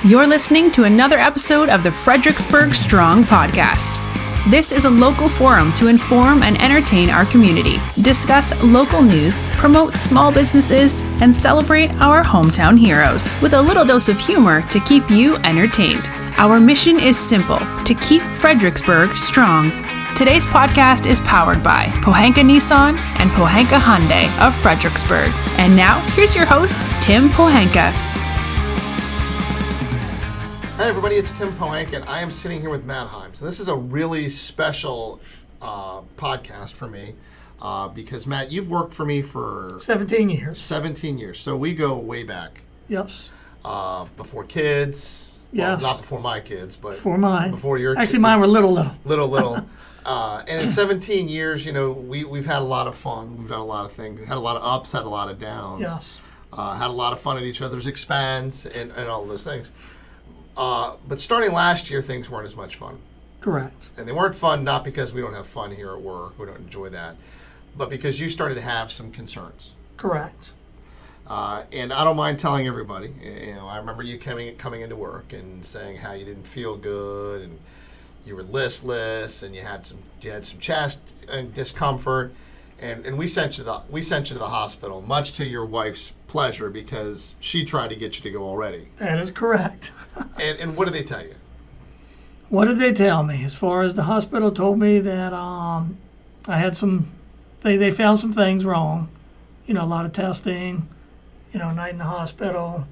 You're listening to another episode of the Fredericksburg Strong podcast. This is a local forum to inform and entertain our community, discuss local news, promote small businesses, and celebrate our hometown heroes with a little dose of humor to keep you entertained. Our mission is simple: to keep Fredericksburg strong. Today's podcast is powered by Pohanka Nissan and Pohanka Hyundai of Fredericksburg. And now, here's your host, Tim Pohanka. Hi everybody, it's Tim Pohanka, and I am sitting here with Matt Himes. And this is a really special podcast for me because, Matt, you've worked for me for 17 years. 17 years. So we go way back. Yes. Before kids. Yes. Well, not before my kids, but before mine. Before your Actually, mine were little. Little. And in 17 years, you know, we've had a lot of fun. We've done a lot of things. Had a lot of ups, had a lot of downs. Yes. Had a lot of fun at each other's expense and all of those things. But starting last year, things weren't as much fun. Correct. And they weren't fun not because we don't have fun here at work, we don't enjoy that, but because you started to have some concerns. Correct. And I don't mind telling everybody, you know, I remember you coming into work and saying how you didn't feel good and you were listless and you had some chest discomfort. And we sent you to the hospital, much to your wife's pleasure, because she tried to get you to go already. That is correct. And what did they tell you? What did they tell me? As far as the hospital told me that I had they found some things wrong. You know, a lot of testing, you know, night in the hospital,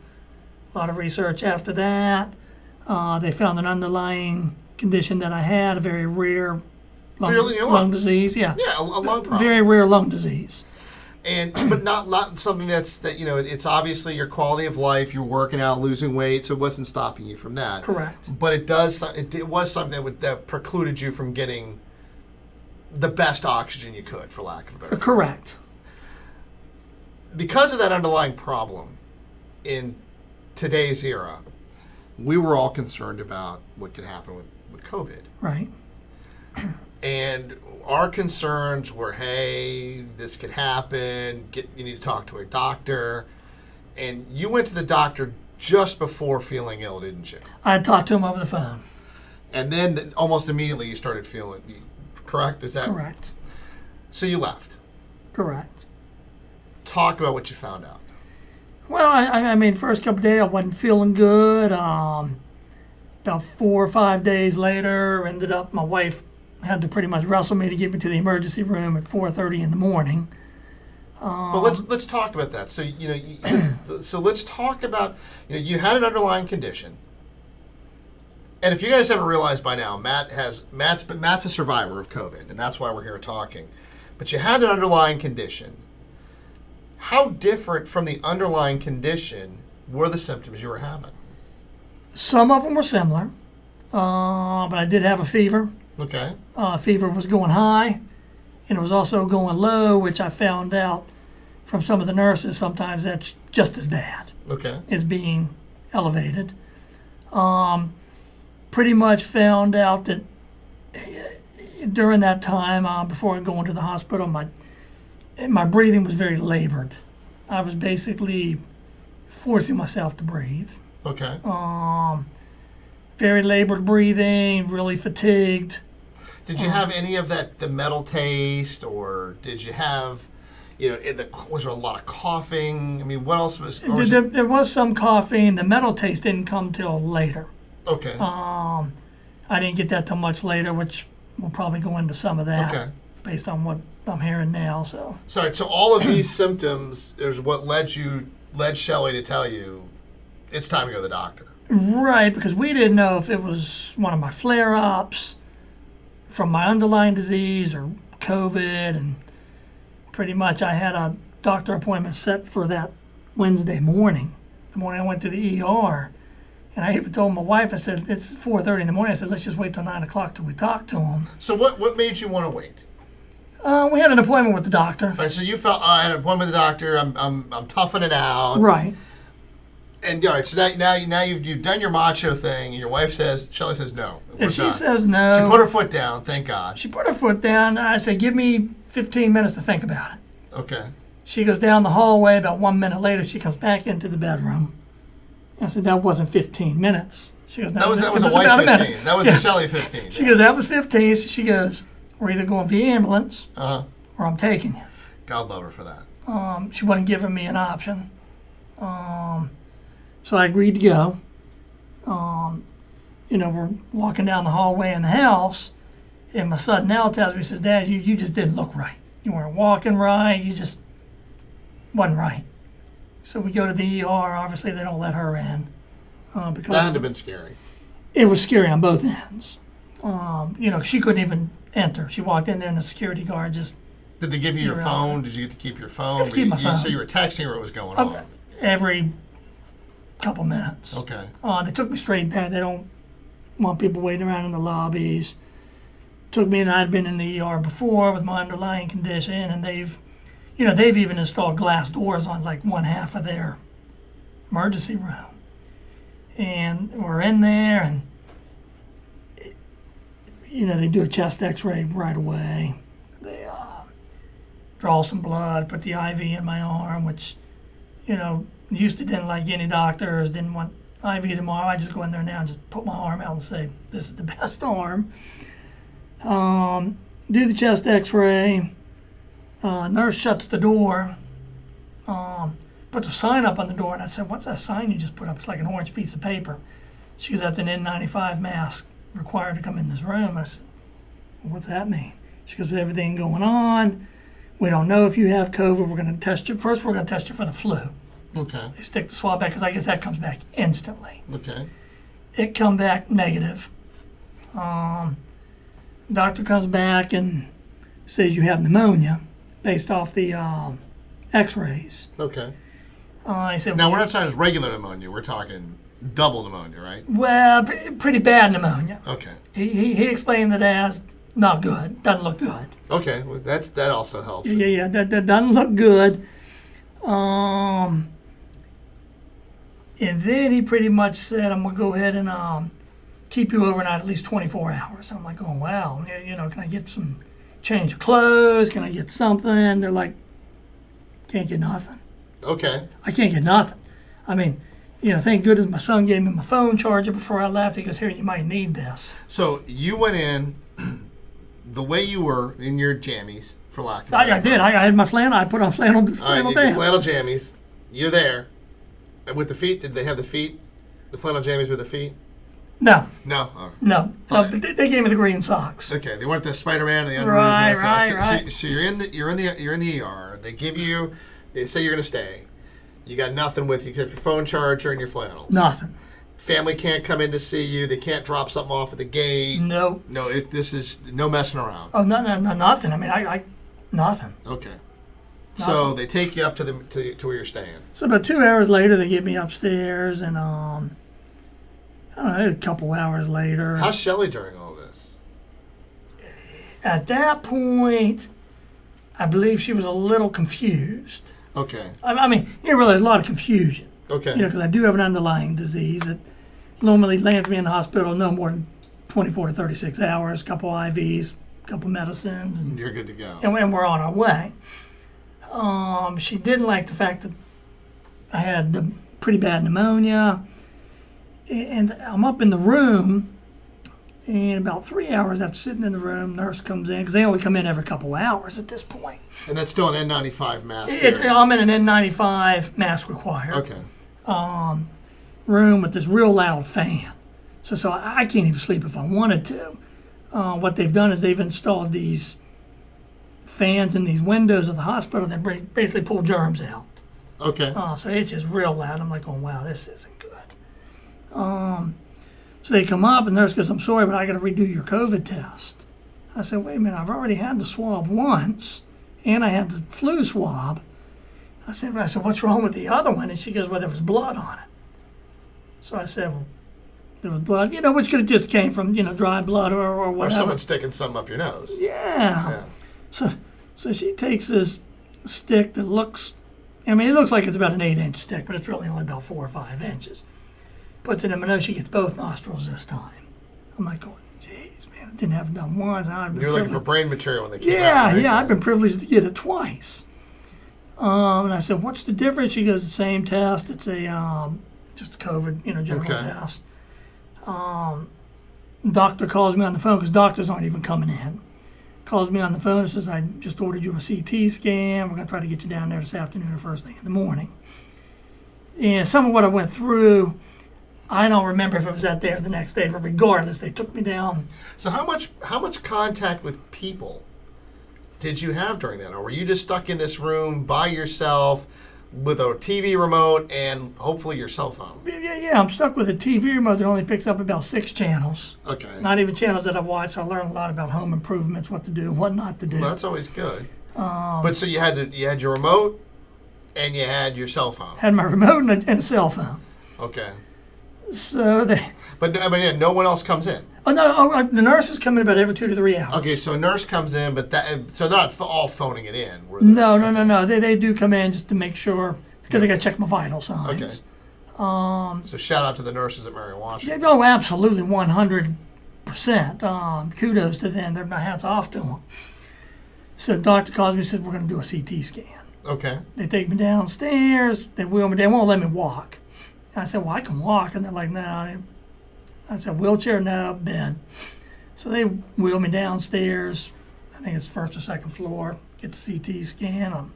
a lot of research after that. They found an underlying condition that I had, a very rare lung disease, yeah. Yeah, a lung problem. Very rare lung disease. And but not something that you know, it's obviously your quality of life, you're working out, losing weight, so it wasn't stopping you from that. Correct. But it was something that precluded you from getting the best oxygen you could, for lack of a better term. Correct. Because of that underlying problem in today's era, we were all concerned about what could happen with COVID. Right. And our concerns were, hey, this could happen. You need to talk to a doctor. And you went to the doctor just before feeling ill, didn't you? I talked to him over the phone. And then almost immediately you started feeling, correct? Is that correct? So you left. Correct. Talk about what you found out. Well, I mean, first couple of days I wasn't feeling good. About 4 or 5 days later, ended up my wife had to pretty much wrestle me to get me to the emergency room at 4:30 in the morning. But let's talk about that. So so let's talk about, you know, you had an underlying condition, and if you guys haven't realized by now, Matt's a survivor of COVID, and that's why we're here talking. But you had an underlying condition. How different from the underlying condition were the symptoms you were having? Some of them were similar, but I did have a fever. Okay. Fever was going high, and it was also going low, which I found out from some of the nurses. Sometimes that's just as bad. Okay. As being elevated. Pretty much found out that during that time, before going to the hospital, my breathing was very labored. I was basically forcing myself to breathe. Okay. Very labored breathing, really fatigued. Did you have any of the metal taste, or did you have, you know, was there a lot of coughing? I mean, what else was? There was some coughing. The metal taste didn't come till later. Okay. I didn't get that till much later, which we'll probably go into some of that. Okay. Based on what I'm hearing now, so. Sorry. So all of these symptoms is what led Shelley to tell you it's time to go to the doctor. Right, because we didn't know if it was one of my flare-ups from my underlying disease or COVID, and pretty much I had a doctor appointment set for that Wednesday morning, the morning I went to the ER, and I even told my wife, I said, it's 4:30 in the morning, I said, let's just wait till 9 o'clock till we talk to him. So what made you want to wait? We had an appointment with the doctor. Right, so you felt, I had an appointment with the doctor, I'm toughing it out. Right. And all right, so now you've done your macho thing, and your wife Shelley says no. And she says no. She put her foot down, thank God. She put her foot down, and I said, give me 15 minutes to think about it. Okay. She goes down the hallway. About 1 minute later, she comes back into the bedroom. I said, that wasn't 15 minutes. She goes, that was a white about 15. A minute. That was a Shelley 15. She goes, that was 15. So she goes, we're either going via ambulance or I'm taking you. God love her for that. She wasn't giving me an option. So I agreed to go. We're walking down the hallway in the house, and my son now tells me, he says, Dad, you just didn't look right. You weren't walking right. You just wasn't right. So we go to the ER. Obviously, they don't let her in. Because that had to have been scary. It was scary on both ends. She couldn't even enter. She walked in there, and the security guard just... Did they give you your phone? Did you get to keep your phone? Keep my phone. So you were texting her what was going on? Every couple minutes. Okay. They took me straight back. They don't want people waiting around in the lobbies. Took me, and I'd been in the ER before with my underlying condition, and they've even installed glass doors on like one half of their emergency room. And we're in there, and they do a chest X-ray right away. They draw some blood, put the IV in my arm, which used to didn't like any doctors, didn't want IVs in my arm. I just go in there now and just put my arm out and say, this is the best arm. Do the chest X-ray. Nurse shuts the door. Puts a sign up on the door, and I said, what's that sign you just put up? It's like an orange piece of paper. She goes, that's an N95 mask required to come in this room. I said, well, what's that mean? She goes, with everything going on, we don't know if you have COVID. We're going to test you. First, we're going to test you for the flu. Okay. They stick the swab back, because I guess that comes back instantly. Okay. It come back negative. Doctor comes back and says you have pneumonia based off the X-rays. Okay. I said, now, we're not talking regular pneumonia. We're talking double pneumonia, right? Well, pretty bad pneumonia. Okay. He explained it as not good, doesn't look good. Okay, well, that also helps. Yeah, that doesn't look good. And then he pretty much said, I'm going to go ahead and keep you overnight at least 24 hours. I'm like, oh, wow, can I get some change of clothes? Can I get something? They're like, can't get nothing. Okay. I can't get nothing. I mean, thank goodness my son gave me my phone charger before I left. He goes, here, you might need this. So you went in the way you were in your jammies, for lack of I did. I had my flannel. I put on flannel All right, pants. your flannel jammies. You're there. With the feet, did they have the feet? The flannel jammies with the feet? No. No? Oh. No. But they gave me the green socks. Okay, they weren't the Spider-Man and the underoos. Right. So you're in the ER. They give you. They say you're going to stay. You got nothing with you except your phone charger and your flannels. Nothing. Family can't come in to see you. They can't drop something off at the gate. Nope. No, this is no messing around. Oh, no, nothing. I mean, I nothing. Okay. Nothing. So they take you up to where you're staying. So about 2 hours later, they get me upstairs, and I don't know, a couple hours later. How's Shelley during all this? At that point, I believe she was a little confused. Okay. I mean, you realize there's a lot of confusion. Okay. Because I do have an underlying disease that normally lands me in the hospital no more than 24 to 36 hours, a couple IVs, a couple medicines. And you're good to go. And we're on our way. She didn't like the fact that I had the pretty bad pneumonia. And I'm up in the room, and about 3 hours after sitting in the room, nurse comes in, because they only come in every couple hours at this point. And that's still an N95 mask. I'm in an N95 mask required. Okay. Room with this real loud fan. So I can't even sleep if I wanted to. What they've done is they've installed these fans in these windows of the hospital that basically pull germs out. Okay. So it's just real loud. I'm like, oh, wow, this isn't good. So they come up, and the nurse goes, I'm sorry, but I got to redo your COVID test. I said, wait a minute, I've already had the swab once, and I had the flu swab. I said, what's wrong with the other one? And she goes, well, there was blood on it. So I said, well, there was blood, which could have just came from, dry blood or whatever. Or someone sticking something up your nose. Yeah. So she takes this stick that looks, it looks like it's about an 8-inch stick, but it's really only about 4 or 5 inches. Puts it in my nose. She gets both nostrils this time. I'm like, going, geez, man, I didn't have it done once. You're looking for brain material when they came out. Yeah, yeah, I've been privileged to get it twice. And I said, what's the difference? She goes, the same test. It's a just a COVID, general Okay. test. Doctor calls me on the phone because doctors aren't even coming in. Calls me on the phone and says, I just ordered you a CT scan. We're going to try to get you down there this afternoon or first thing in the morning. And some of what I went through, I don't remember if it was that day or the next day, but regardless, they took me down. So how much contact with people did you have during that? Or were you just stuck in this room by yourself with a TV remote and hopefully your cell phone? Yeah, I'm stuck with a TV remote that only picks up about 6 channels. Okay. Not even channels that I've watched. I learned a lot about home improvements, what to do, what not to do. Well, that's always good. But so you had your remote and you had your cell phone. Had my remote and a cell phone. Okay. So they. But yeah, no one else comes in. Oh no! The nurses come in about every 2 to 3 hours. Okay, so a nurse comes in, but so they're not all phoning it in. No. They do come in just to make sure because they got to check my vital signs. Okay. So shout out to the nurses at Mary Washington. Oh, absolutely, 100%. Kudos to them. My hats off to them. So the doctor calls me and says, we're going to do a CT scan. Okay. They take me downstairs. They wheel me. They won't let me walk. I said, well, I can walk. And they're like, no. I said, wheelchair, no, bed. So they wheel me downstairs. I think it's first or second floor. Get the CT scan. I'm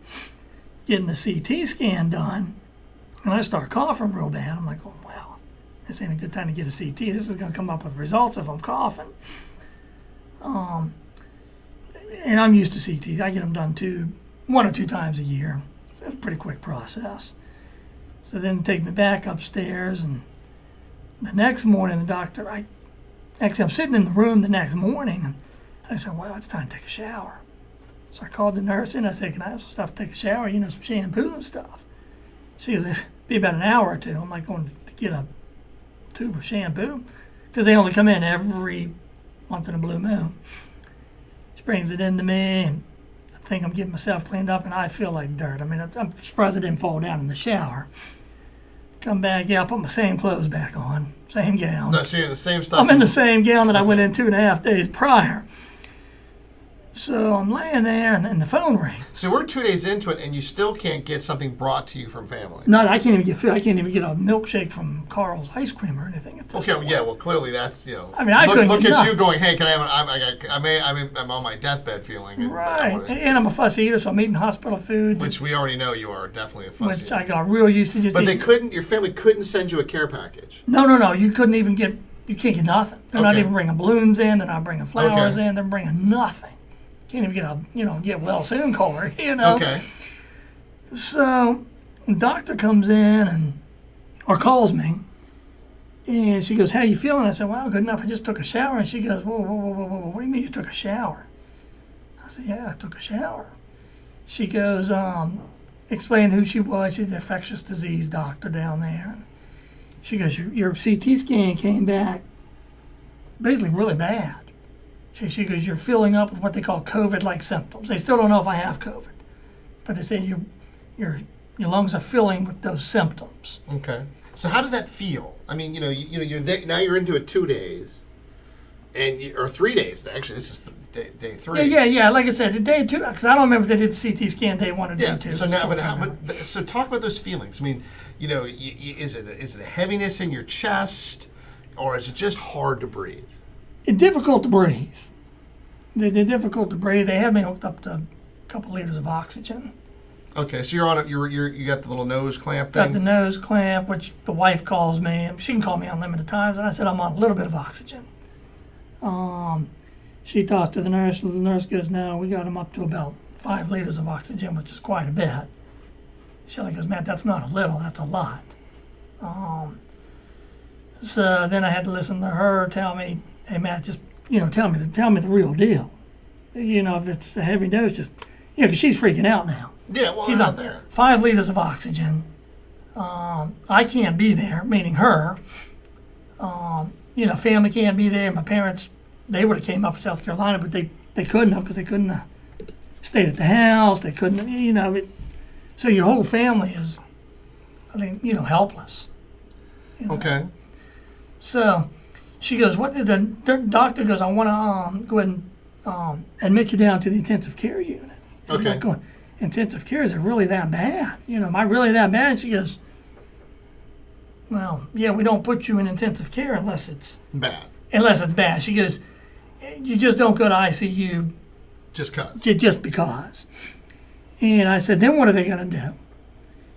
getting the CT scan done. And I start coughing real bad. I'm like, oh, well, this ain't a good time to get a CT. This is going to come up with results if I'm coughing. And I'm used to CTs. I get them done 1 or 2 times a year. So it's a pretty quick process. So then they take me back upstairs, and the next morning the doctor, I'm sitting in the room the next morning, and I said, well, it's time to take a shower. So I called the nurse in. I said, can I have some stuff to take a shower, some shampoo and stuff? She goes, it'll be about an hour or 2. I'm like, going to get a tube of shampoo? Because they only come in every once in a blue moon. She brings it into me, and I think I'm getting myself cleaned up, and I feel like dirt. I mean, I'm surprised I didn't fall down in the shower. Come back, I put my same clothes back on, same gown. No, so you're in the same stuff. I'm in the same gown that I went in 2.5 days prior. So I'm laying there, and then the phone rings. So we're 2 days into it, and you still can't get something brought to you from family. No, I can't even get food. I can't even get a milkshake from Carl's ice cream or anything at this point. Yeah, well, clearly that's I mean, I couldn't look get at nothing. you going, hey, can I have? I'm on my deathbed feeling. Right, and I'm a fussy eater, so I'm eating hospital food. Which we already know you are definitely a fussy Which eater. I got real used to just. But eating. your family couldn't send you a care package. No. You couldn't even get. You can't get nothing. They're not Okay. even bringing balloons in. They're not bringing flowers Okay. in. They're bringing nothing. Can't even get a get well soon card. Okay. So, the doctor comes in or calls me, and she goes, "How you feeling?" I said, "Well, good enough. I just took a shower." And she goes, "Whoa. What do you mean you took a shower?" I said, "Yeah, I took a shower." She goes, explain who she was. She's an infectious disease doctor down there. She goes, "Your CT scan came back basically really bad." She goes, "You're filling up with what they call COVID-like symptoms." They still don't know if I have COVID, but they say your lungs are filling with those symptoms. Okay. So how did that feel? I mean, you're there, now you're into it 2 days, or 3 days. Actually, this is day 3. Yeah. Like I said, day 2, because I don't remember if they did the CT scan day 1 or day 2. So now, so talk about those feelings. I mean, is it a heaviness in your chest, or is it just hard to breathe? It's difficult to breathe. They're difficult to breathe. They have me hooked up to a couple liters of oxygen. Okay, so you're on it. You got the little nose clamp thing. Got the nose clamp, which the wife calls me. She can call me unlimited times, and I said I'm on a little bit of oxygen. She talks to the nurse, and the nurse goes, "No, we got him up to about 5 liters of oxygen, which is quite a bit." She goes, "Matt, that's not a little. That's a lot." So then I had to listen to her tell me, "Hey, Matt, just tell me the real deal. If it's a heavy dose, just because she's freaking out now." Yeah, well, He's out on there. 5 liters of oxygen. I can't be there, meaning her. Family can't be there. My parents, they would have came up from South Carolina, but they couldn't have because they couldn't have stayed at the house. They couldn't, so your whole family is, helpless. Okay. So she goes, the doctor goes, "I want to go ahead and admit you down to the intensive care unit." And Okay. I'm going, intensive care, is it really that bad? Am I really that bad? She goes, well, yeah, we don't put you in intensive care unless it's bad. She goes, you just don't go to ICU just because. And I said, then what are they going to do?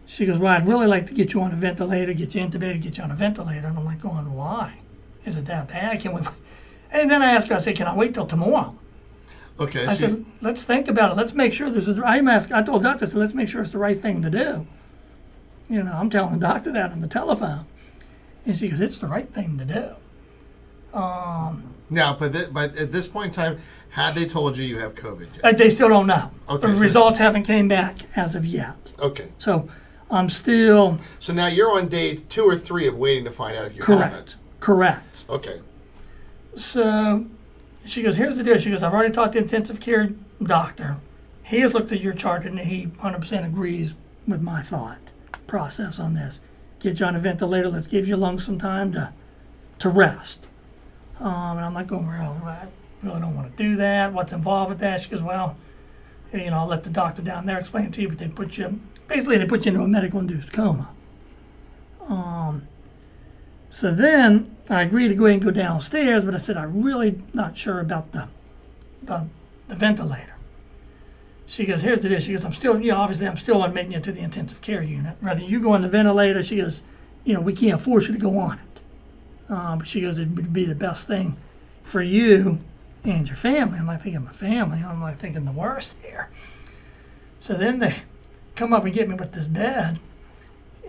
She goes, well, I'd really like to get you on a ventilator, get you intubated, get you on a ventilator. And I'm like, going, why? Is it that bad? Can we? And then I asked her, I said, can I wait till tomorrow? Okay. I said, let's think about it. Let's make sure this is. I told the doctor, I said, let's make sure it's the right thing to do. You know, I'm telling the doctor that on the telephone. And she goes, it's the right thing to do. Now, but at this point in time, had they told you have COVID yet? They still don't know. Okay, The results haven't came back as of yet. Okay. So I'm still. So now you're on day 2 or 3 of waiting to find out if you have it. Correct. Okay. So she goes, here's the deal. She goes, I've already talked to the intensive care doctor. He has looked at your chart and he 100% agrees with my thought process on this. Get you on a ventilator. Let's give your lungs some time to rest. And I'm like, well, I really don't want to do that. What's involved with that? She goes, well, you know, I'll let the doctor down there explain it to you, but they put you into a medical-induced coma. So then I agreed to go ahead and go downstairs, but I said, I'm really not sure about the ventilator. She goes, here's the deal. She goes, obviously I'm still admitting you to the intensive care unit. Rather you go on the ventilator, she goes, we can't force you to go on it. But she goes, it would be the best thing for you and your family. I'm like thinking, my family? I'm like thinking the worst here. So then they come up and get me with this bed,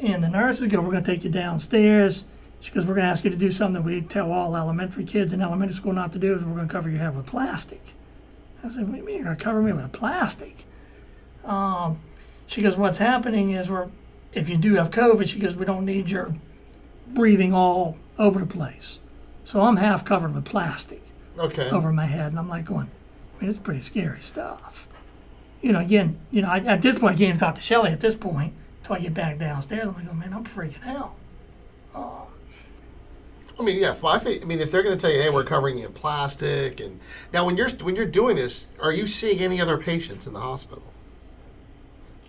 and the nurses go, we're going to take you downstairs. She goes, we're going to ask you to do something that we tell all elementary kids in elementary school not to do, is we're going to cover your head with plastic. I said, what do you mean you're going to cover me with plastic? She goes, what's happening is if you do have COVID, she goes, we don't need your breathing all over the place. So I'm half covered with plastic over my head. And I'm like going, it's pretty scary stuff. Again, at this point, I can't even talk to Shelly at this point until I get back downstairs. I'm like, man, I'm freaking out. I mean, yeah. If they're going to tell you, hey, we're covering you in plastic, and now when you're doing this, are you seeing any other patients in the hospital?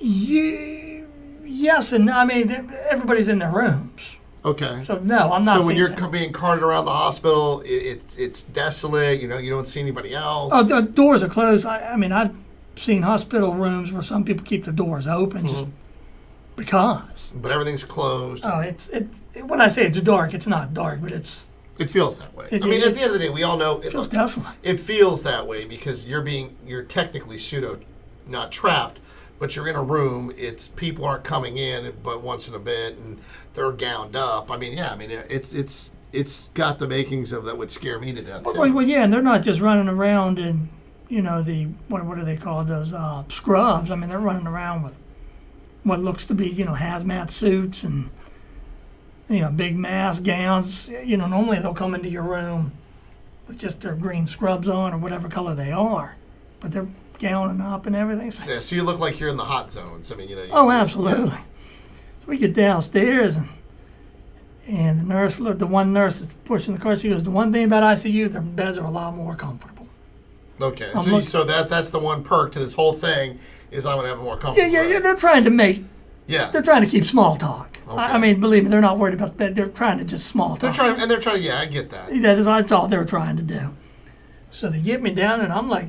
Yes, and I mean everybody's in their rooms. Okay. So no, I'm not. So when you're being carted around the hospital, it's desolate. You don't see anybody else. Oh, the doors are closed. I mean, I've seen hospital rooms where some people keep the doors open just because. But everything's closed. Oh, when I say it's dark, it's not dark, but it feels that way. At the end of the day, we all know it feels desolate. It feels that way because you're technically not trapped, but you're in a room. It's people aren't coming in, but once in a bit, and they're gowned up. It's got the makings of that would scare me to death. Well, yeah, and they're not just running around in what are they called, those scrubs. I mean, they're running around with what looks to be hazmat suits and big mask gowns. Normally they'll come into your room with just their green scrubs on or whatever color they are, but they're gowning up and everything. Yeah, so you look like you're in the hot zones. I mean, Oh, absolutely. Yeah. So we get downstairs and the one nurse that's pushing the cart, she goes, the one thing about ICU, their beds are a lot more comfortable. Okay, so that's the one perk to this whole thing is I'm gonna have a more comfortable. Yeah. They're trying to keep small talk. Okay. I mean, believe me, they're not worried about the bed. They're trying to just small talk. They're trying. Yeah, I get that. That's all they're trying to do. So they get me down, and I'm like,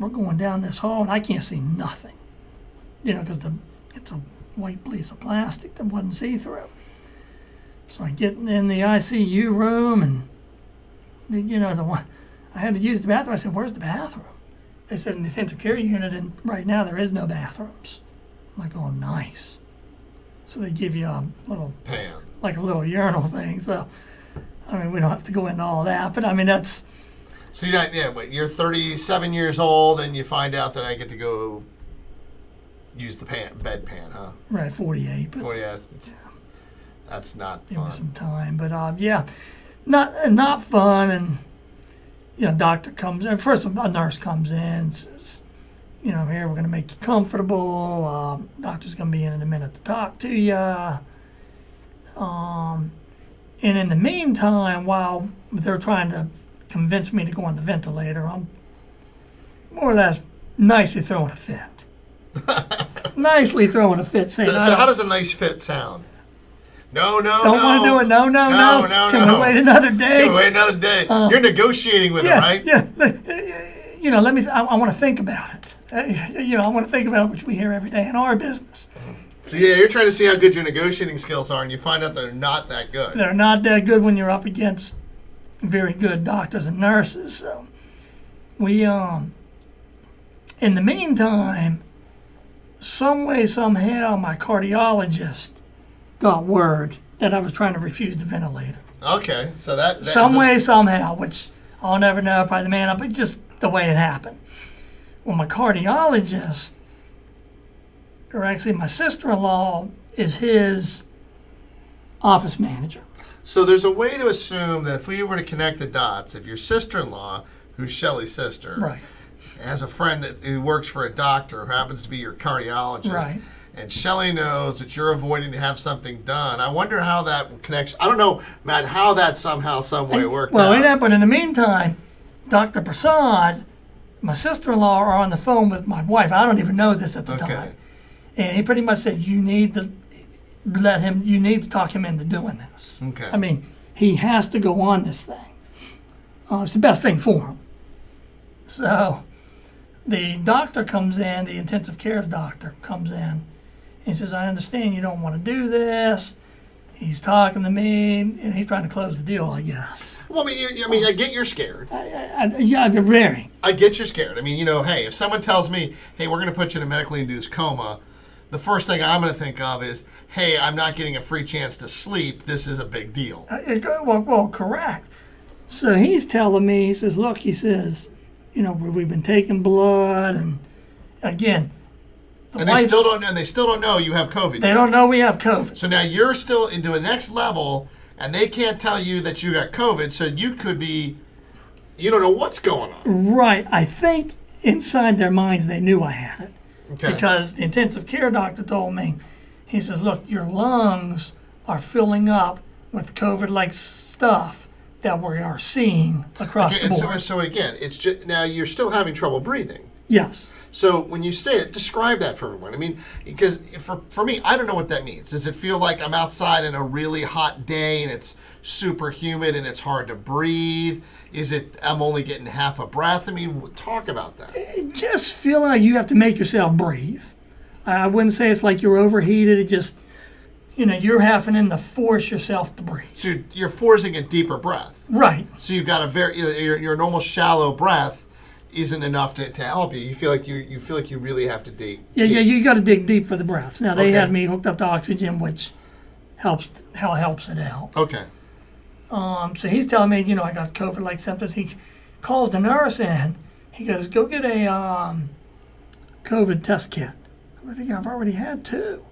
we're going down this hall, and I can't see nothing. Because it's a white piece of plastic that wasn't see-through. So I get in the ICU room, and the one I had to use the bathroom. I said, "Where's the bathroom?" They said, "In the intensive care unit, and right now there is no bathrooms." I'm like, "Oh, nice." So they give you a little pan, like a little urinal thing. So, I mean, we don't have to go into all that, but I mean that's. So you're 37 years old, and you find out that I get to go use the bed pan, huh? Right, 48. But 48. That's not fun. Give me some time, but not fun. And doctor comes in. First, a nurse comes in and says, here we're going to make you comfortable. Doctor's going to be in a minute to talk to you. And in the meantime, while they're trying to convince me to go on the ventilator, I'm more or less nicely throwing a fit. Nicely throwing a fit. Saying, so how does a nice fit sound? No. Don't want to do it. No. Can we wait another day? Can we wait another day? You're negotiating with him, right? Yeah. Let me. I want to think about it. I want to think about it, which we hear every day in our business. So you're trying to see how good your negotiating skills are, and you find out they're not that good. They're not that good when you're up against very good doctors and nurses. So we in the meantime, some way somehow my cardiologist got word that I was trying to refuse the ventilator. Okay, so that some way somehow, which I'll never know, probably the man up, but just the way it happened. Well, my cardiologist, or actually my sister-in-law, is his office manager. So there's a way to assume that if we were to connect the dots, if your sister-in-law, who's Shelley's sister, right, has a friend who works for a doctor who happens to be your cardiologist, right, and Shelley knows that you're avoiding to have something done, I wonder how that connects. I don't know, Matt, how that somehow, some way worked out. Well, but in the meantime, Dr. Prasad, my sister-in-law, are on the phone with my wife. I don't even know this at the time. And he pretty much said, you need to talk him into doing this. Okay. I mean, he has to go on this thing. It's the best thing for him. So the doctor comes in, the intensive care doctor comes in. He says, I understand you don't want to do this. He's talking to me, and he's trying to close the deal, I guess. Well, I get you're scared. Yeah, very. I get you're scared. I mean, hey, if someone tells me, hey, we're going to put you in a medically induced coma, the first thing I'm going to think of is, hey, I'm not getting a free chance to sleep. This is a big deal. Well, correct. So he's telling me, he says, look, we've been taking blood, and again, they still don't know you have COVID. They don't know we have COVID. So now you're still into a next level, and they can't tell you that you got COVID, so you don't know what's going on. Right. I think inside their minds they knew I had it. Okay. Because the intensive care doctor told me, he says, look, your lungs are filling up with COVID-like stuff that we are seeing across the board. So again, it's just, now you're still having trouble breathing. Yes. So when you say it, describe that for everyone. I mean, because for me, I don't know what that means. Does it feel like I'm outside in a really hot day and it's super humid and it's hard to breathe? Is it I'm only getting half a breath? I mean, talk about that. Just feel like you have to make yourself breathe. I wouldn't say it's like you're overheated. It just, you're having to force yourself to breathe. So you're forcing a deeper breath. Right. So you've got your normal shallow breath isn't enough to help you. You feel like you really have to dig. Yeah, you got to dig deep for the breaths. Now they had me hooked up to oxygen, which helps it out. Okay. So he's telling me, I got COVID-like symptoms. He calls the nurse in. He goes, go get a COVID test kit. I'm thinking, I've already had 2.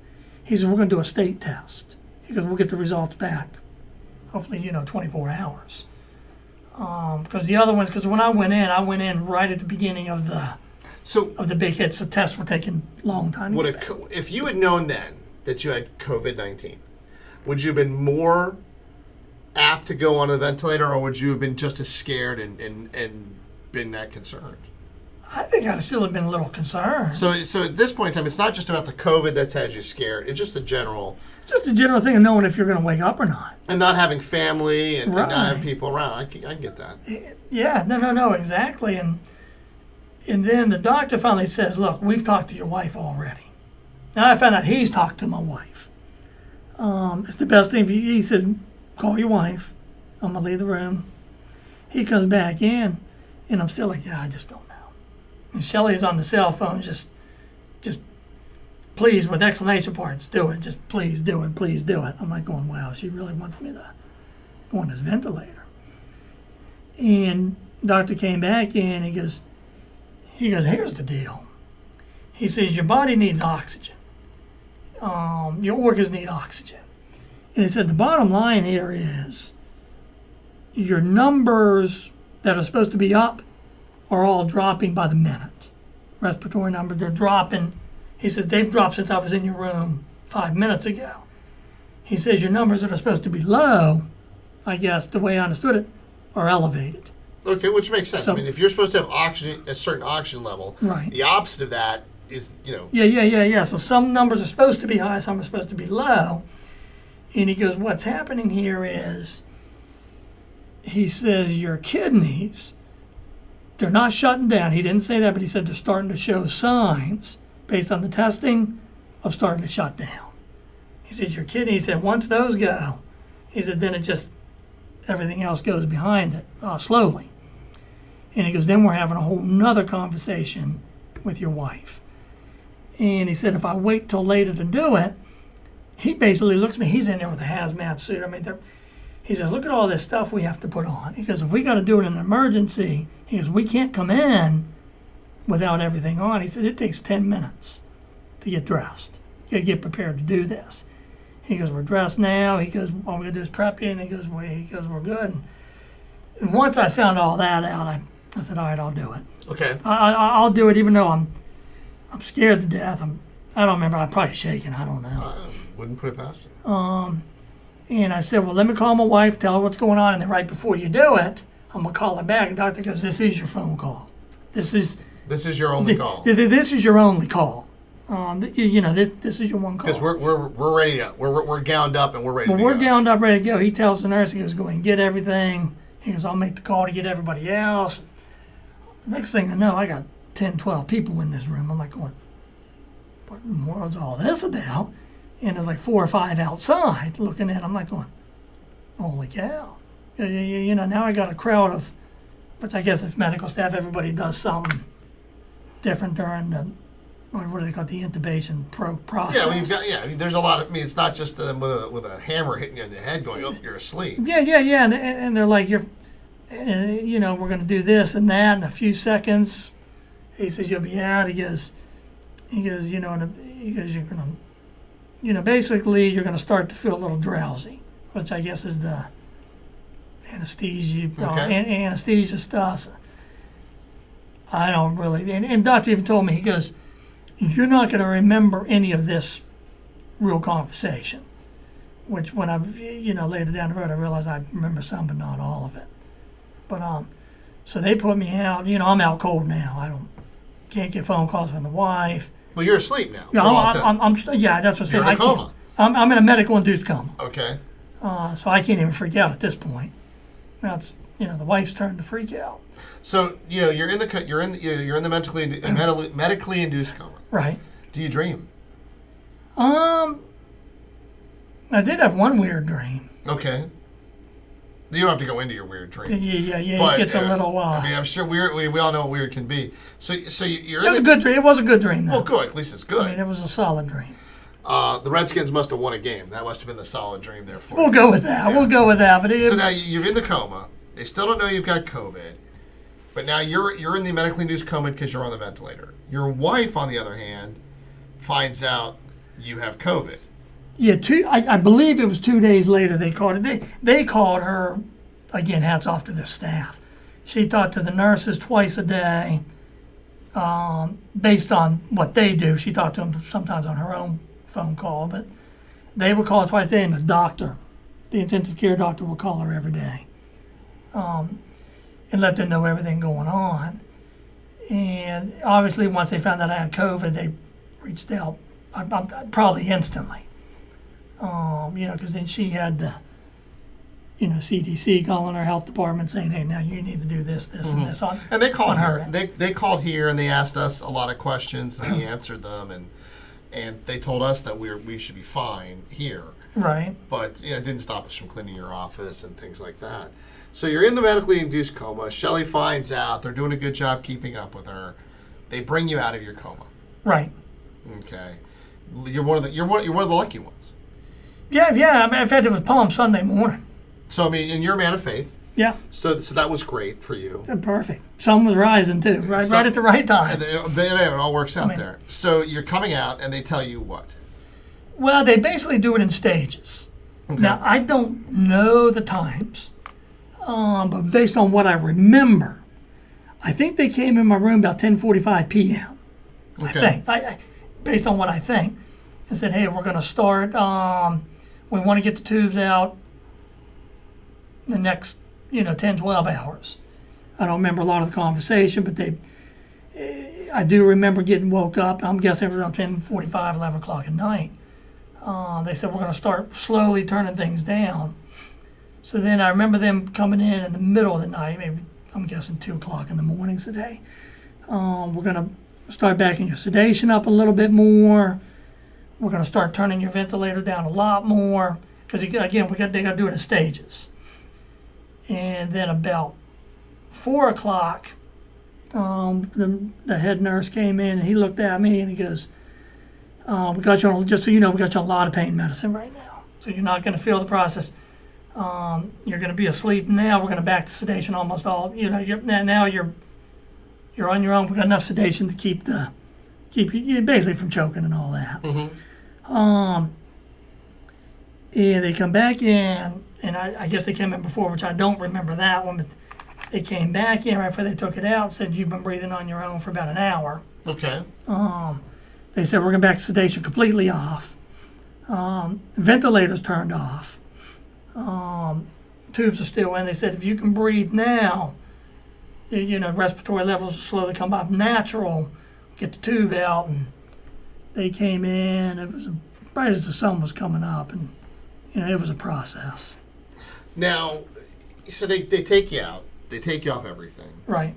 He said, we're going to do a state test. He goes, we'll get the results back. Hopefully, 24 hours. Because the other ones, because when I went in right at the beginning of the big hit, so tests were taking a long time. If you had known then that you had COVID-19, would you have been more apt to go on a ventilator, or would you have been just as scared and been that concerned? I think I'd still have been a little concerned. So at this point in time, it's not just about the COVID that's had you scared. It's just the general thing of knowing if you're going to wake up or not. And not having family and not having people around. I get that. Yeah, no, exactly. And then the doctor finally says, look, we've talked to your wife already. Now I found out he's talked to my wife. It's the best thing. He said, call your wife. I'm going to leave the room. He comes back in, and I'm still like, I just don't know. And Shelley's on the cell phone, just please, with exclamation points, do it. Just please do it, please do it. I'm like going, wow, she really wants me to go on this ventilator. And doctor came back in, he goes, here's the deal. He says, your body needs oxygen. Your organs need oxygen. And he said, the bottom line here is your numbers that are supposed to be up are all dropping by the minute. Respiratory numbers, they're dropping. He said, they've dropped since I was in your room 5 minutes ago. He says, your numbers that are supposed to be low, I guess the way I understood it, are elevated. Okay, which makes sense. So, I mean, if you're supposed to have oxygen, a certain oxygen level, right. The opposite of that is, Yeah. So some numbers are supposed to be high, some are supposed to be low. And he goes, what's happening here is, he says, your kidneys, they're not shutting down. He didn't say that, but he said they're starting to show signs, based on the testing, of starting to shut down. He said, your kidney, he said, once those go, he said, then it just, everything else goes behind it, slowly. And he goes, then we're having a whole nother conversation with your wife. And he said, if I wait till later to do it, he basically looks at me, he's in there with a hazmat suit. I mean, he says, look at all this stuff we have to put on. He goes, if we got to do it in an emergency, he goes, we can't come in without everything on. He said, it takes 10 minutes to get dressed. You got to get prepared to do this. He goes, we're dressed now. He goes, all we got to do is prep you. And he goes, we're good. And once I found all that out, I said, all right, I'll do it. Okay. I'll do it, even though I'm scared to death. I don't remember. I'm probably shaking. I don't know. I wouldn't put it past you. And I said, well, let me call my wife, tell her what's going on. And then right before you do it, I'm going to call her back. And the doctor goes, this is your phone call. This is your only call. This is your only call. This is your one call. Because we're ready to, we're gowned up and we're ready to go. We're gowned up, ready to go. He tells the nurse, he goes, go ahead and get everything. He goes, I'll make the call to get everybody else. Next thing I know, I got 10, 12 people in this room. I'm like going, what in the world's all this about? And there's like 4 or 5 outside looking in. I'm like going, holy cow. Now I got a crowd of, which I guess it's medical staff. Everybody does something different during the, what do they call it, the intubation process. Yeah, I mean, there's a lot of, it's not just them with a hammer hitting you in the head going, oh, you're asleep. Yeah. And they're like, we're going to do this and that in a few seconds. He says, you'll be out. He goes, you're going to, basically you're going to start to feel a little drowsy, which I guess is the anesthesia, anesthesia stuff. I don't really, and doctor even told me, he goes, you're not going to remember any of this real conversation, which when I, later down the road, I realized I remember some, but not all of it. But, so they put me out, I'm out cold now. Can't get phone calls from the wife. Well, you're asleep now. Yeah, that's what I said. You're in a coma. I'm in a medical induced coma. Okay. So I can't even freak out at this point. Now it's, the wife's turn to freak out. So, you're in the medically induced coma. Right. Do you dream? I did have one weird dream. Okay. You don't have to go into your weird dream. Yeah. But, it gets a little. I'm sure we all know what weird can be. So you're. It was a good dream. It was a good dream, though. Well, good. At least it's good. I mean, it was a solid dream. The Redskins must have won a game. That must have been the solid dream there for you. We'll go with that. Yeah. We'll go with that. But so now you're in the coma. They still don't know you've got COVID. But now you're in the medically induced coma because you're on the ventilator. Your wife, on the other hand, finds out you have COVID. Yeah, I believe it was 2 days later they called it. They called her, again, hats off to the staff. She talked to the nurses twice a day based on what they do. She talked to them sometimes on her own phone call, but they would call her twice a day, and the doctor, the intensive care doctor, would call her every day and let them know everything going on. And obviously, once they found out I had COVID, they reached out probably instantly. Because then she had the, CDC calling her health department saying, hey, now you need to do this, and this on. And they called her. They called here and they asked us a lot of questions and we answered them and they told us that we should be fine here. Right. But it didn't stop us from cleaning your office and things like that. So you're in the medically induced coma. Shelley finds out. They're doing a good job keeping up with her. They bring you out of your coma. Right. Okay. You're one of the lucky ones. Yeah. I mean, in fact, it was Palm Sunday morning. So and you're a man of faith. Yeah. So that was great for you. Perfect. Sun was rising too, right at the right time. It all works out there. So you're coming out, and they tell you what? Well, they basically do it in stages. Okay. Now I don't know the times, but based on what I remember, I think they came in my room about 10:45 p.m. Okay. I think, based on what I think, and said, "Hey, we're going to start. We want to get the tubes out the next, 10, 12 hours." I don't remember a lot of the conversation, but I do remember getting woke up. I'm guessing around 10:45, 11 o'clock at night. They said, we're going to start slowly turning things down. So then I remember them coming in the middle of the night, maybe I'm guessing 2 o'clock in the morning today. We're going to start backing your sedation up a little bit more. We're going to start turning your ventilator down a lot more. Because again, they got to do it in stages. And then about 4 o'clock, the head nurse came in and he looked at me and he goes, we got you on, just so you know, we got you on a lot of pain medicine right now. So you're not going to feel the process. You're going to be asleep now. We're going to back to sedation almost all. Now you're on your own. We've got enough sedation to keep you basically from choking and all that. Mm-hmm. And they come back in, and I guess they came in before, which I don't remember that one, but they came back in right before they took it out and said, you've been breathing on your own for about an hour. Okay. They said, we're going to back sedation completely off. Ventilators turned off. Tubes are still in. They said, if you can breathe now, respiratory levels will slowly come up natural, get the tube out. And they came in, it was right as the sun was coming up, and it was a process. Now, so they take you out. They take you off everything. Right.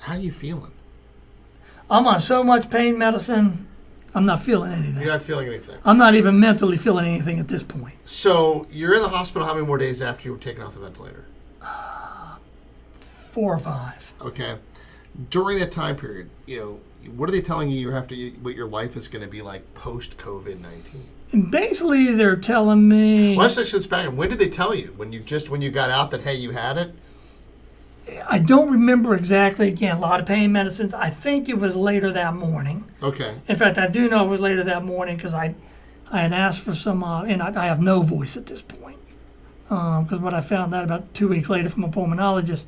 How are you feeling? I'm on so much pain medicine, I'm not feeling anything. You're not feeling anything? I'm not even mentally feeling anything at this point. So you're in the hospital how many more days after you were taken off the ventilator? 4 or 5. Okay. During that time period, what are they telling you what your life is going to be like post COVID-19? And basically, they're telling me. Well, let's back up. When did they tell you? When you got out that, hey, you had it? I don't remember exactly. Again, a lot of pain medicines. I think it was later that morning. Okay. In fact, I do know it was later that morning because I had asked for some, and I have no voice at this point. Because what I found out about 2 weeks later from a pulmonologist,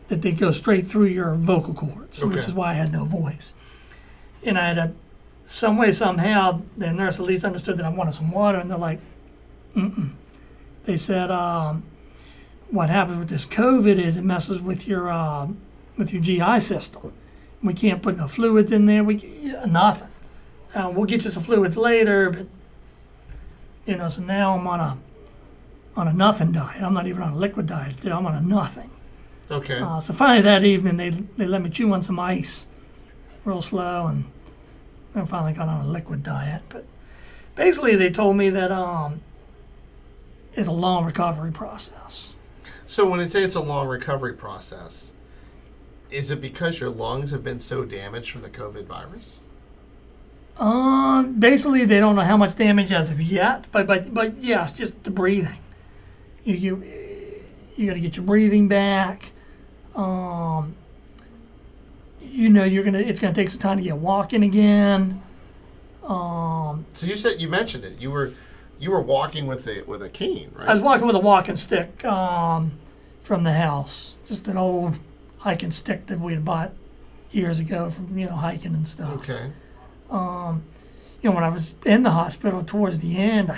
that they go straight through your vocal cords, okay. Which is why I had no voice. And I had some way, somehow, the nurse at least understood that I wanted some water, and they're like, They said, what happens with this COVID is it messes with your GI system. We can't put no fluids in there. Nothing. We'll get you some fluids later, but so now I'm on a nothing diet. I'm not even on a liquid diet. I'm on a nothing. Okay. So finally that evening they let me chew on some ice, real slow, and I finally got on a liquid diet. But basically they told me that it's a long recovery process. So when they say it's a long recovery process, is it because your lungs have been so damaged from the COVID virus? Basically they don't know how much damage as of yet, but yes, just the breathing. You got to get your breathing back. It's gonna take some time to get walking again. So you mentioned it. You were walking with a cane, right? I was walking with a walking stick from the house, just an old hiking stick that we had bought years ago from hiking and stuff. Okay. When I was in the hospital towards the end,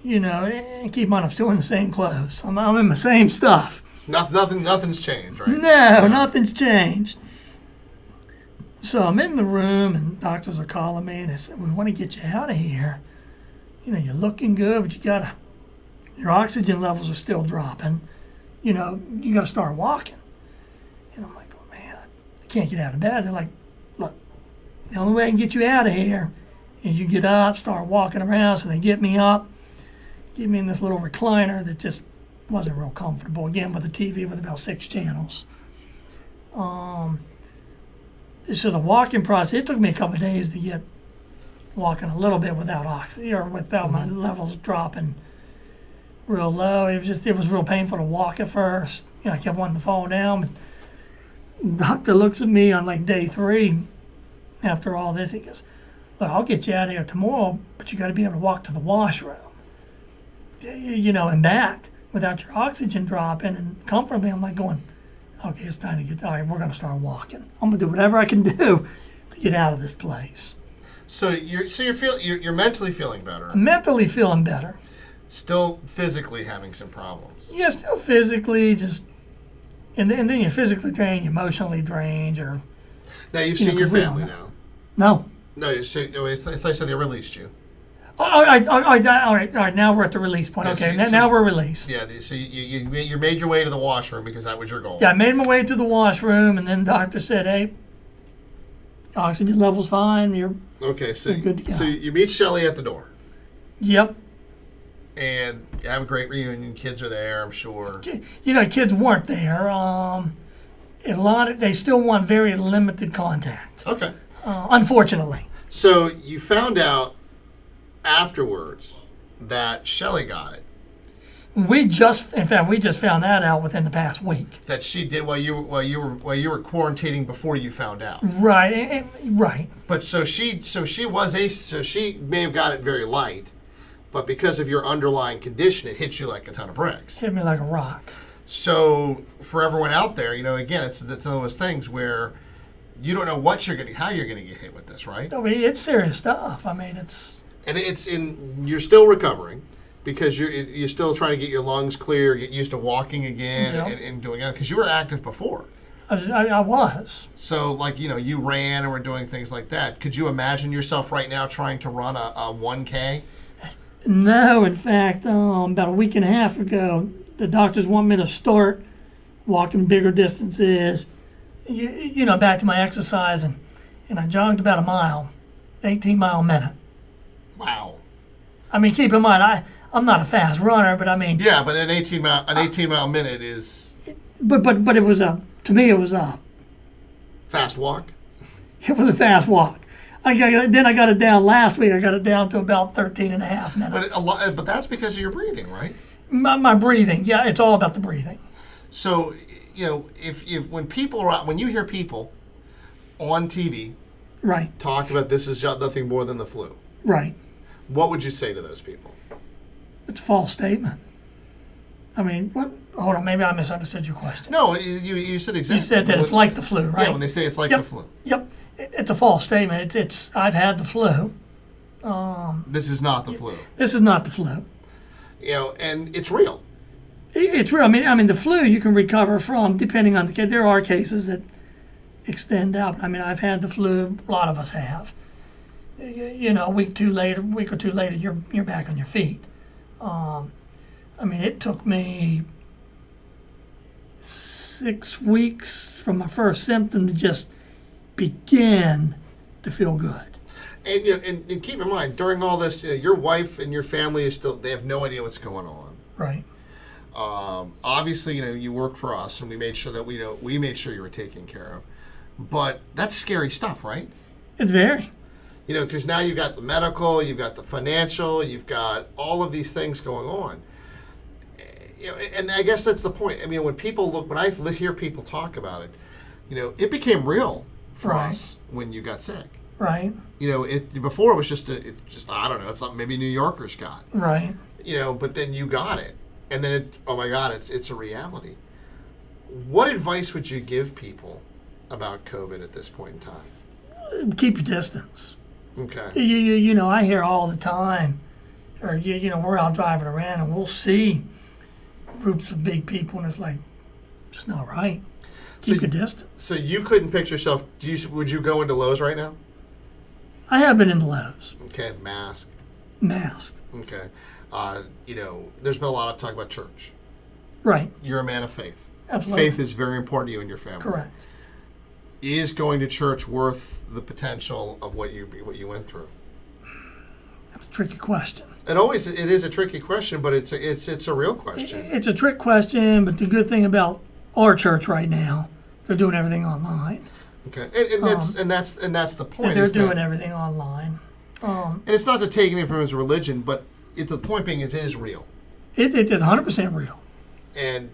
and keep in mind I'm still in the same clothes. I'm in the same stuff. Nothing's changed, right? No, nothing's changed. So I'm in the room, and doctors are calling me, and they said, we want to get you out of here. You're looking good, but your oxygen levels are still dropping. You got to start walking. And I'm like, oh, man, I can't get out of bed. They're like, look, the only way I can get you out of here is you get up, start walking around. So they get me up, get me in this little recliner that just wasn't real comfortable, again with a TV with about 6 channels. So the walking process, it took me a couple of days to get walking a little bit without oxygen or without my levels dropping real low. It was real painful to walk at first. I kept wanting to fall down, but the doctor looks at me on like day 3 after all this. He goes, look, I'll get you out of here tomorrow, but you got to be able to walk to the washroom, and back without your oxygen dropping and comfortably. I'm like going, okay, it's time to all right, we're going to start walking. I'm going to do whatever I can do to get out of this place. So you're mentally feeling better. I'm mentally feeling better. Still physically having some problems. Yeah, still physically, and then you're physically drained, emotionally drained, or. Now you've seen your family now. No. No, so I thought you said they released you. All right. Now we're at the release point. Yeah, Okay, so now we're released. Yeah, so you made your way to the washroom because that was your goal. Yeah, I made my way to the washroom, and then the doctor said, "Hey, oxygen level's fine. You're good to go." So you meet Shelly at the door. Yep. And you have a great reunion. Kids are there, I'm sure. Kids weren't there. They still want very limited contact. Okay. Unfortunately. So you found out afterwards that Shelly got it. We just found that out within the past week. That she did while you were quarantining before you found out. Right. Right. But so she may have got it very light, but because of your underlying condition, it hit you like a ton of bricks. Hit me like a rock. So for everyone out there, again, it's one of those things where you don't know how you're gonna get hit with this, right? I mean, it's serious stuff. I mean, you're still recovering because you're still trying to get your lungs clear, get used to walking again, and doing it because you were active before. I was. So you ran and were doing things like that. Could you imagine yourself right now trying to run a 1K? No, in fact, about a week and a half ago, the doctors want me to start walking bigger distances, back to my exercise, and I jogged about a mile, 18-mile a minute. Wow. I mean, keep in mind, I'm not a fast runner, but I mean. Yeah, but an 18-mile minute is. But it was to me it was a fast walk. It was a fast walk. Then I got it down last week. I got it down to about 13 and a half minutes. But that's because of your breathing, right? My breathing. Yeah, it's all about the breathing. So, when you hear people on TV right talk about this is nothing more than the flu. Right. What would you say to those people? It's a false statement. I mean, what? Hold on, maybe I misunderstood your question. No, you said exactly. You said that it's like the flu, right? Yeah, when they say it's like the flu. Yep. It's a false statement. I've had the flu. This is not the flu. This is not the flu. And it's real. It's real. I mean, the flu you can recover from depending on the case. There are cases that extend out. I mean, I've had the flu. A lot of us have. A week or two later, you're back on your feet. I mean, it took me 6 weeks from my first symptom to just begin to feel good. And keep in mind, during all this, your wife and your family they have no idea what's going on. Right. Obviously, you work for us, and we made sure that we made sure you were taken care of. But that's scary stuff, right? It's very. Because now you've got the medical, you've got the financial, you've got all of these things going on. And I guess that's the point. I mean, when I hear people talk about it, it became real for us when you got sick. Right. Before it was just I don't know, it's something maybe New Yorkers got. Right. But then you got it, and then oh my God, it's a reality. What advice would you give people about COVID at this point in time? Keep your distance. Okay. I hear all the time, or we're out driving around and we'll see groups of big people, and it's like, it's not right. Keep your distance. So you couldn't picture yourself. Would you go into Lowe's right now? I have been into Lowe's. Okay, mask. Okay. There's been a lot of talk about church. Right. You're a man of faith. Absolutely. Faith is very important to you and your family. Correct. Is going to church worth the potential of what you went through? That's a tricky question. It is a tricky question, but it's a real question. It's a trick question, but the good thing about our church right now, they're doing everything online. Okay, and that's the point. They're doing everything online. And it's not to take anything from his religion, but the point being it is real. It is 100% real. And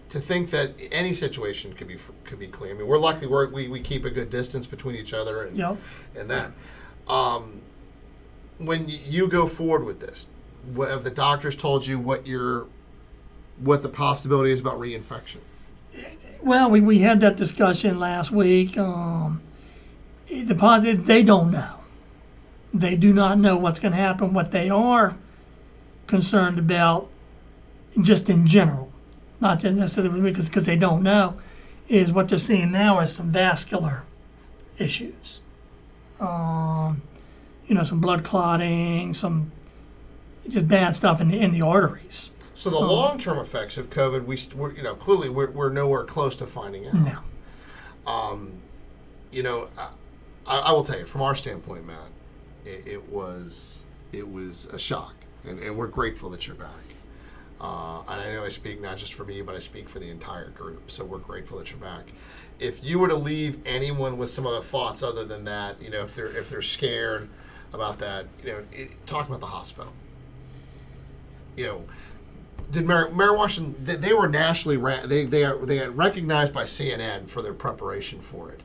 to think that any situation could be clean. I mean, we're lucky we keep a good distance between each other and that. When you go forward with this, what have the doctors told you what the possibility is about reinfection? Well, we had that discussion last week. They don't know. They do not know what's going to happen. What they are concerned about, just in general, not just necessarily because they don't know, is what they're seeing now is some vascular issues. some blood clotting, some just bad stuff in the arteries. So the long-term effects of COVID, we're nowhere close to finding out. No. I will tell you, from our standpoint, Matt, it was a shock, and we're grateful that you're back. And I know I speak not just for me, but I speak for the entire group. So we're grateful that you're back. If you were to leave anyone with some other thoughts other than that, if they're scared about that, talk about the hospital. Did Mayor Washington? They were nationally they got recognized by CNN for their preparation for it.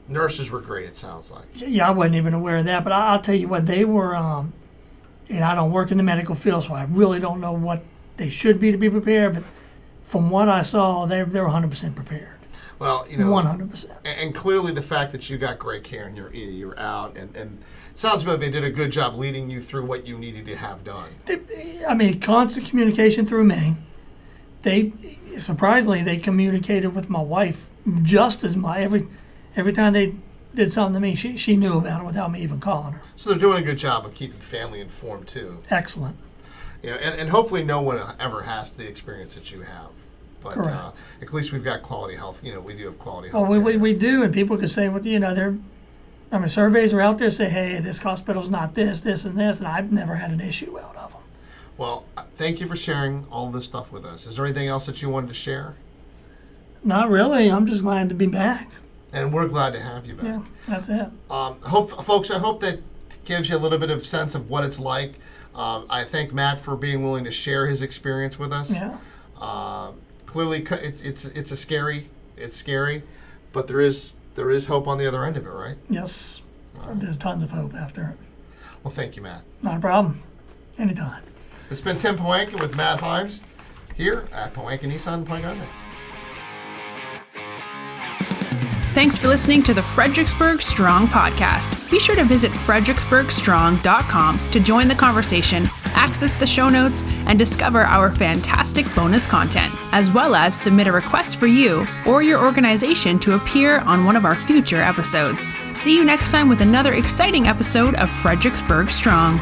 Nurses were great. It sounds like. Yeah, I wasn't even aware of that, but I'll tell you what, they were. And I don't work in the medical field, so I really don't know what they should be to be prepared. But from what I saw, they were 100% prepared. Well, 100%. And clearly, the fact that you got great care and you're out, and it sounds like they did a good job leading you through what you needed to have done. Constant communication through me. Surprisingly, they communicated with my wife just as much. Every time they did something to me, she knew about it without me even calling her. So they're doing a good job of keeping family informed too. Excellent. And hopefully no one ever has the experience that you have. But Correct. At least we've got quality health. We do have quality health. Oh, we do, and people can say, surveys are out there say, hey, this hospital's not this, and this, and I've never had an issue out of them. Well, thank you for sharing all this stuff with us. Is there anything else that you wanted to share? Not really. I'm just glad to be back. And we're glad to have you back. Yeah, that's it. Folks, I hope that gives you a little bit of sense of what it's like. I thank Matt for being willing to share his experience with us. Yeah. Clearly, it's scary, but there is hope on the other end of it, right? Yes. There's tons of hope after it. Well, thank you, Matt. Not a problem. Anytime. This has been Tim Pohanka with Matt Himes here at Pohanka Nissan Hyundai. Thanks for listening to the Fredericksburg Strong podcast. Be sure to visit fredericksburgstrong.com to join the conversation, access the show notes, and discover our fantastic bonus content, as well as submit a request for you or your organization to appear on one of our future episodes. See you next time with another exciting episode of Fredericksburg Strong.